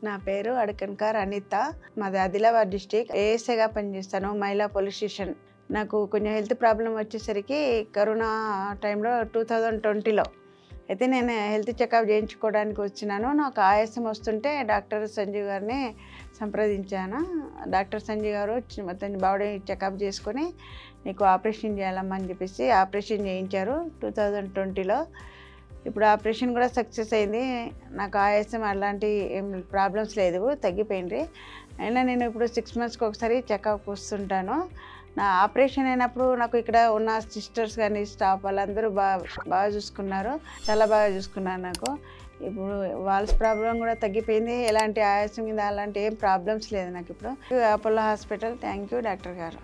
నా పేరు అడకన్కర్ అనిత. మాది ఆదిలాబాద్ డిస్టిక్. ఏఎస్ఐగా పనిచేస్తాను, మహిళా పోలీస్ స్టేషన్. నాకు కొంచెం హెల్త్ ప్రాబ్లం వచ్చేసరికి కరోనా టైంలో 2020లో అయితే నేను హెల్త్ చెకప్ చేయించుకోవడానికి వచ్చినాను. నాకు ఆయాసం వస్తుంటే డాక్టర్ సంజీవ్ గారిని సంప్రదించాను. డాక్టర్ సంజీవ్ గారు మొత్తం బాడీ చెకప్ చేసుకొని నీకు ఆపరేషన్ చేయాలమ్మా అని చెప్పేసి ఆపరేషన్ చేయించారు 2020లో. ఇప్పుడు ఆపరేషన్ కూడా సక్సెస్ అయింది. నాకు ఆయాసం అలాంటి ఏం ప్రాబ్లమ్స్ లేదు, తగ్గిపోయింది. అయినా నేను ఇప్పుడు 6 మంత్స్కి ఒకసారి చెకప్ వస్తుంటాను. నా ఆపరేషన్ అయినప్పుడు నాకు ఇక్కడ ఉన్న సిస్టర్స్ కానీ స్టాఫ్ వాళ్ళందరూ బాగా చూసుకున్నారు, చాలా బాగా చూసుకున్నారు. నాకు ఇప్పుడు వాల్స్ ప్రాబ్లం కూడా తగ్గిపోయింది. ఎలాంటి ఆయాసం మీద అలాంటి ఏం ప్రాబ్లమ్స్ లేదు నాకు ఇప్పుడు. Apollo hospital. Thank you doctor గారు.